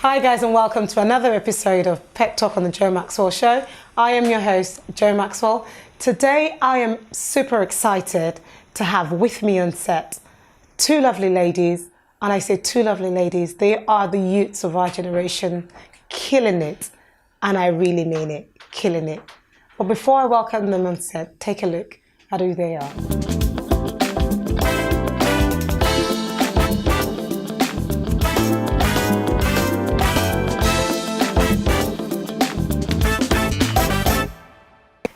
Hi guys and welcome to another episode of Peptalk on the Joe Maxwell Show. I am your host, Joe Maxwell. Today I am super excited to have with me on set two lovely ladies. And I say two lovely ladies, they are the youths of our generation, killing it. And I really mean it, killing it. But before I welcome them on set, take a look at who they are.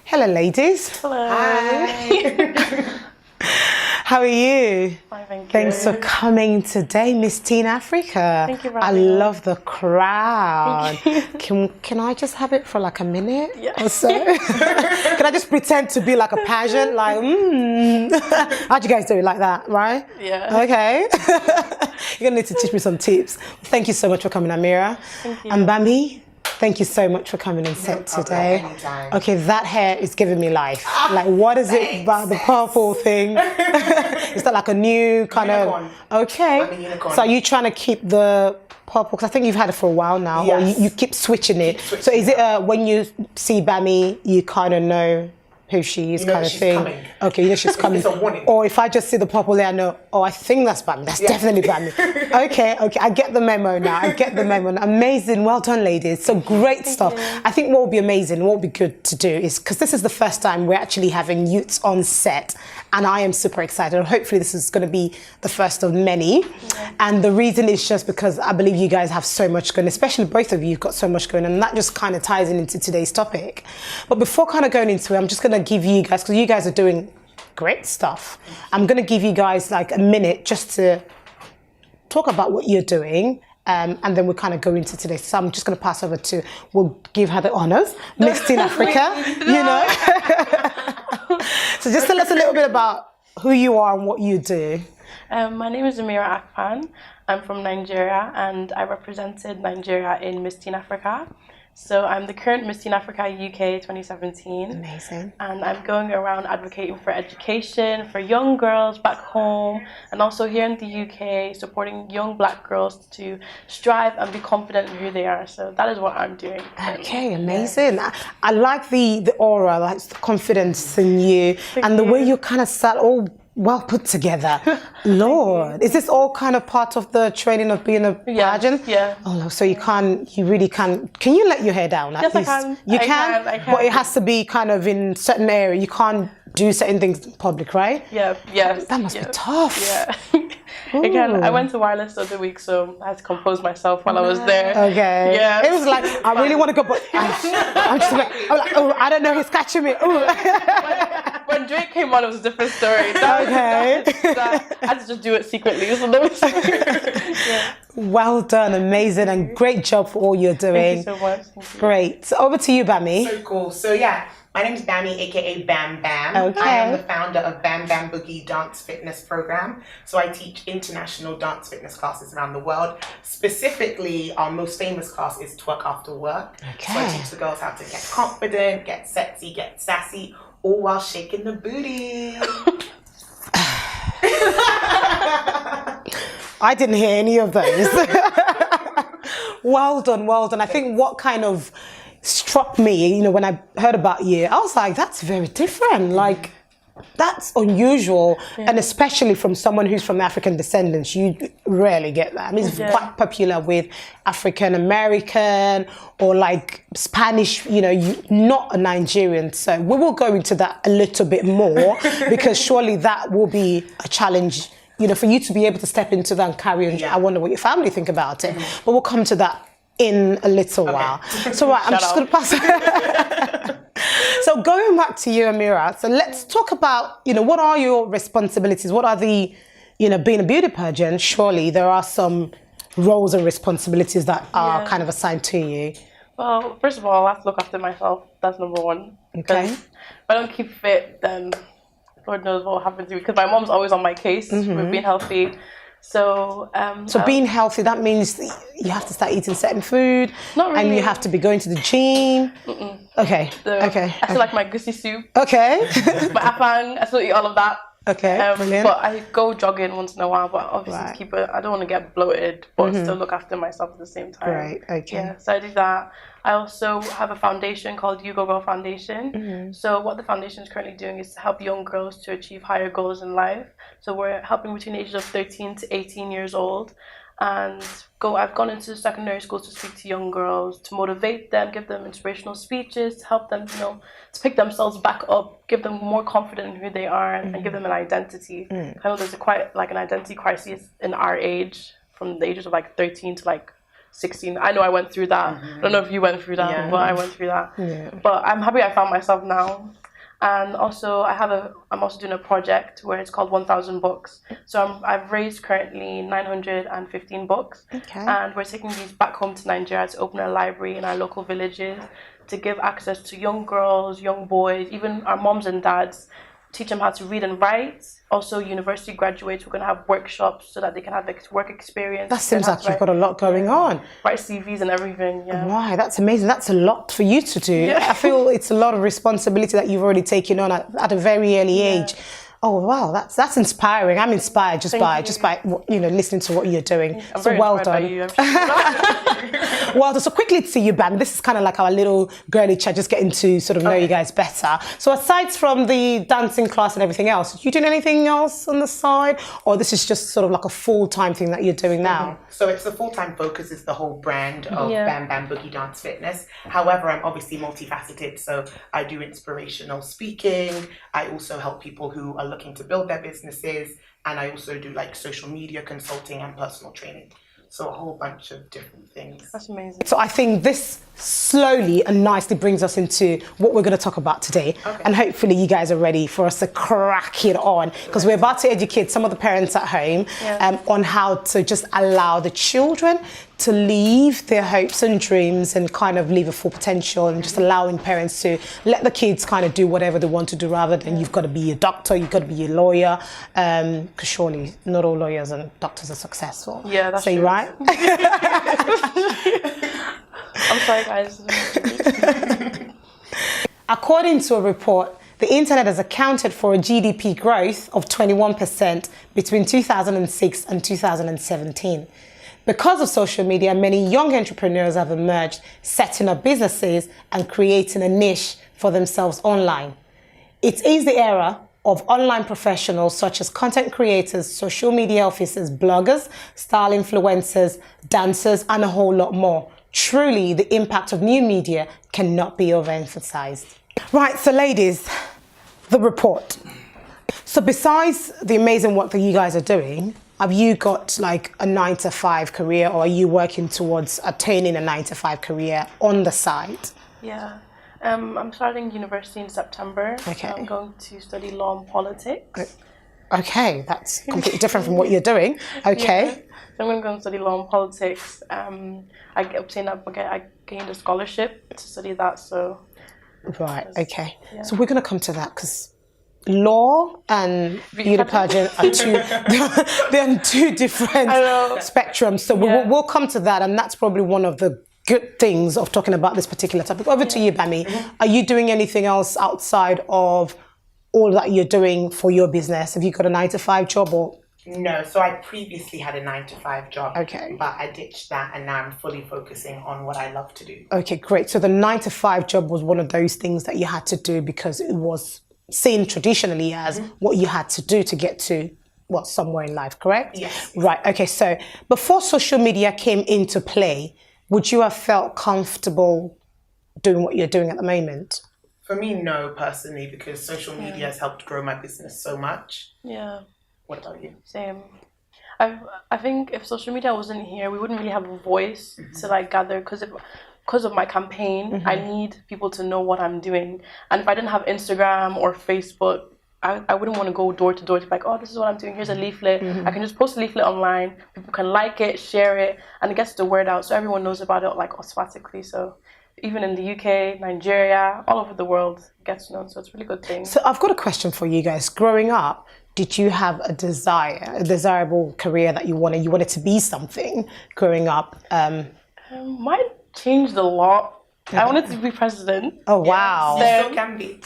Hello, ladies. Hello. Hi. How are you? Fine, thank you. Thanks for coming today, Miss Teen Africa. Thank you for I having me. love the crowd. Can I just have it for like a minute or so? Can I just pretend to be like a pageant? Like, how'd you guys do it like that, right? Yeah. Okay. You're gonna need to teach me some tips. Thank you so much for coming, Amirah. Thank you. And Bami, thank you so much for coming on set today. Anytime. Okay, that hair is giving me life. Like, what is it about the purple thing? Is that like a new kind Unicorn. of... Okay. I'm a unicorn. So are you trying to keep the purple? Because I think you've had it for a while now. Yes. Or you keep switching it. switching So is it when you see Bami, you kind of know who she is, You know kind of she's thing? coming. Okay, you know she's coming. It's a warning. Or if I just see the purple there, I know, oh, I think that's Bami. That's definitely Bami. Okay, I get the memo now. I get the memo. Amazing. Well done, ladies. So great stuff. I think what will be amazing, what will be good to do is, because this is the first time we're actually having youths on set, and I am super excited. And hopefully this is going to be the first of many. And the reason is just because I believe you guys have so much going, especially both of you have got so much going, and that just kind of ties into today's topic. But before kind of going into it, I'm just going to give you guys, because you guys are doing great stuff, I'm going to give you guys like a minute just to talk about what you're doing. And then we'll kind of go into today. So I'm just going to pass over to, we'll give her the honors, Miss Teen Africa, you know. So just tell us a little bit about who you are and what you do. My name is Amirah Akpan. I'm from Nigeria and I represented Nigeria in Miss Teen Africa. So I'm the current Miss Teen Africa UK 2017. Amazing. And I'm going around advocating for education for young girls back home and also here in the UK, supporting young black girls to strive and be confident in who they are. So that is what I'm doing. Okay, amazing. I like the aura, like the confidence in you, and the way you kind of sat all well put together. Lord, is this all kind of part of the training of being a pageant? Yeah. Oh no, so you really can't. Can you let your hair down? At Yes, least? I can. You I can, can. but it has to be kind of in certain area. You can't do certain things in public, right? Yeah. That must be tough. Yeah. Again, I went to Wireless the other week, so I had to compose myself while I was there. Okay. Yeah. It was like, I really want to go, but I'm like, oh, I don't know, he's catching me. When Drake came on, it was a different story. Okay. I had to just do it secretly. It was a different story. Yeah. Well done, amazing, and great job for all you're doing. Thank you so much. Thank you. Great. So over to you, Bami. So cool. So yeah, my name's Bami, aka Bam Bam. Okay. I am the founder of Bam Bam Boogie Dance Fitness Program. So I teach international dance fitness classes around the world. Specifically, our most famous class is Twerk After Work. Okay. So I teach the girls how to get confident, get sexy, get sassy, all while shaking the booty. I didn't hear any of those. Well done, well done. I think what kind of struck me, you know, when I heard about you, I was like, that's very different. Like, that's unusual. And especially from someone who's from African descendants, you rarely get that. I mean, it's quite popular with African American or like Spanish, you know, not a Nigerian. So we will go into that a little bit more because surely that will be a challenge, you know, for you to be able to step into that and carry on. I wonder what your family think about it. But we'll come to that in a little while. So right, I'm just going to pass. So going back to you, Amirah, so let's talk about, you know, what are your responsibilities? What are the, you know, being a beauty pageant, surely there are some roles and responsibilities that are kind of assigned to you. Well, first of all, I have to look after myself. That's number one. Okay. If I don't keep fit, then Lord knows what will happen to me. Because my mom's always on my case with being healthy. So, being healthy, that means you have to start eating certain food. Not really. And you have to be going to the gym. Okay. I still like my goosey soup. Okay. My apang, I still eat all of that. Okay, brilliant. But I go jogging once in a while, but obviously Right. to keep it, I don't want to get bloated, but still look after myself at the same time. Right, okay. Yeah, so I do that. I also have a foundation called You Go Girl Foundation. So what the foundation is currently doing is to help young girls to achieve higher goals in life. So we're helping between the ages of 13 to 18 years old. And I've gone into secondary schools to speak to young girls, to motivate them, give them inspirational speeches, to help them, to pick themselves back up, give them more confidence in who they are, and give them an identity. I know there's quite an identity crisis in our age, from the ages of 13 to 16. I know I went through that. I don't know if you went through that, but I went through that. Yeah. But I'm happy I found myself now. And also, I'm also doing a project where it's called 1,000 books. So I've raised currently 915 books. Okay. And we're taking these back home to Nigeria to open a library in our local villages to give access to young girls, young boys, even our moms and dads, teach them how to read and write. Also, university graduates, we're going to have workshops so that they can have work experience. That seems like you've got a lot going on. Write CVs and everything, yeah. Wow, that's amazing. That's a lot for you to do. Yeah. I feel it's a lot of responsibility that you've already taken on at a very early age. Oh wow, that's inspiring. I'm inspired just by listening to what you're doing. I'm so very well inspired done. by you, I'm sure. Well done. So quickly to you, Bam. This is kind of like our little girly chat, just getting to sort of know you guys better. So aside from the dancing class and everything else, you doing anything else on the side, or this is just sort of like a full-time thing that you're doing now? So it's the full-time focus is the whole brand of Bam Bam Boogie Dance Fitness. However, I'm obviously multifaceted. So I do inspirational speaking. I also help people who are looking to build their businesses. And I also do social media consulting and personal training. So a whole bunch of different things. That's amazing. So I think this slowly and nicely brings us into what we're going to talk about today. Okay. And hopefully you guys are ready for us to crack it on, because we're about to educate some of the parents at home on how to just allow the children to leave their hopes and dreams and kind of leave a full potential, and just allowing parents to let the kids kind of do whatever they want to do, rather than you've got to be a doctor, you've got to be a lawyer, because surely not all lawyers and doctors are successful. Yeah, that's true. Right? I'm sorry, guys. According to a report, the internet has accounted for a GDP growth of 21% between 2006 and 2017. Because of social media, many young entrepreneurs have emerged, setting up businesses and creating a niche for themselves online. It is the era of online professionals such as content creators, social media officers, bloggers, style influencers, dancers, and a whole lot more. Truly, the impact of new media cannot be overemphasized. Right, so ladies, the report. So besides the amazing work that you guys are doing, have you got a 9-to-5 career, or are you working towards attaining a 9-to-5 career on the side? Yeah. I'm starting university in September. Okay. So I'm going to study law and politics. Okay, that's completely different from what you're doing. Okay. Yeah. So I'm going to go and study law and politics. I gained a scholarship to study that. So. Right. Okay. Yeah. So we're going to come to that, because law and beauty pageant are they're on two different spectrums. So we'll come to that, and that's probably one of the good things of talking about this particular topic. Over to you, Bami. Are you doing anything else outside of all that you're doing for your business? Have you got a 9-to-5 job or? No, so I previously had a 9-to-5 job, but I ditched that, and now I'm fully focusing on what I love to do. Okay, great. So the 9-to-5 job was one of those things that you had to do because it was seen traditionally as what you had to do to get to somewhere in life, correct? Yes. Right. Okay. So before social media came into play, would you have felt comfortable doing what you're doing at the moment? For me, no, personally, because social media has helped grow my business so much. Yeah. What about you? Same. I think if social media wasn't here, we wouldn't really have a voice to gather, because of my campaign, I need people to know what I'm doing. And if I didn't have Instagram or Facebook, I wouldn't want to go door to door to be like, oh, this is what I'm doing, here's a leaflet. I can just post a leaflet online, people can like it, share it, and it gets the word out so everyone knows about it automatically. So even in the UK, Nigeria, all over the world, it gets known. So it's a really good thing. So I've got a question for you guys. Growing up, did you have a desirable career that you wanted to be something growing up? Mine changed a lot. I wanted to be president. Oh, wow. You still can be.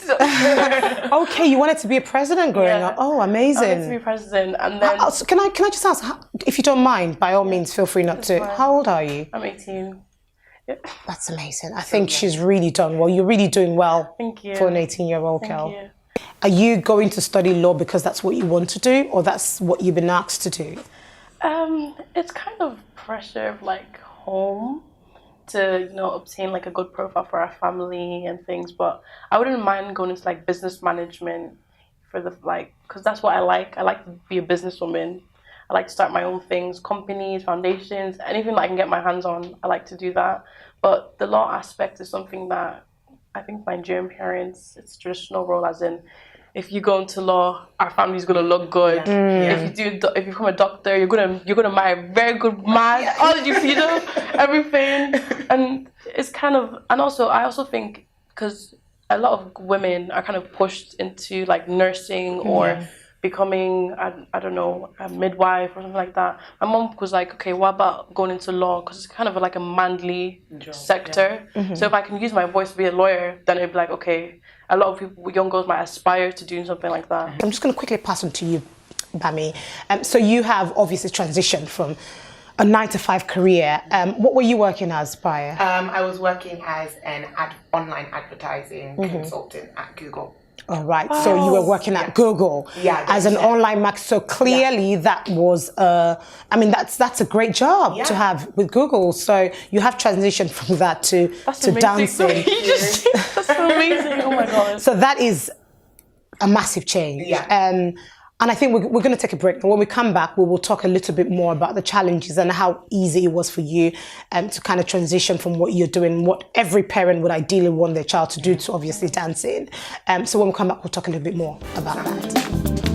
Okay, you wanted to be a president growing up. Oh, amazing. I wanted to be president, and then So can I just ask, if you don't mind, by all means, feel free not to. fine. How old are you? I'm 18. Yeah. That's amazing. I think she's really done well. You're really doing well Thank you. for an 18-year-old girl. Thank you. Are you going to study law because that's what you want to do, or that's what you've been asked to do? It's kind of pressure of like home to obtain like a good profile for our family and things, but I wouldn't mind going into like business management for the because that's what I like. I like to be a businesswoman. I like to start my own things, companies, foundations, anything that I can get my hands on. I like to do that. But the law aspect is something that I think Nigerian parents, it's a traditional role, as in, if you go into law, our family's gonna look good. If you become a doctor, you're gonna marry a very good man. All of you know, everything, and it's kind of, and also I also think because a lot of women are kind of pushed into like nursing or becoming I don't know, a midwife or something like that. My mom was like, okay, what about going into law, because it's kind of like a manly sector. So if I can use my voice to be a lawyer, then it'd be like, okay, a lot of people, young girls might aspire to doing something like that. I'm just going to quickly pass on to you, Bami. So you have obviously transitioned from a 9-to-5 career. What were you working as prior? I was working as an online advertising consultant at Google. All right. So you were working at Google as an online marketer. So clearly that was, that's a great job to have with Google. So you have transitioned from that to dancing. That's amazing. Oh my God. So that is a massive change. And I think we're going to take a break. And when we come back, we will talk a little bit more about the challenges and how easy it was for you to kind of transition from what you're doing, what every parent would ideally want their child to do, to obviously dancing. So when we come back, we'll talk a little bit more about that.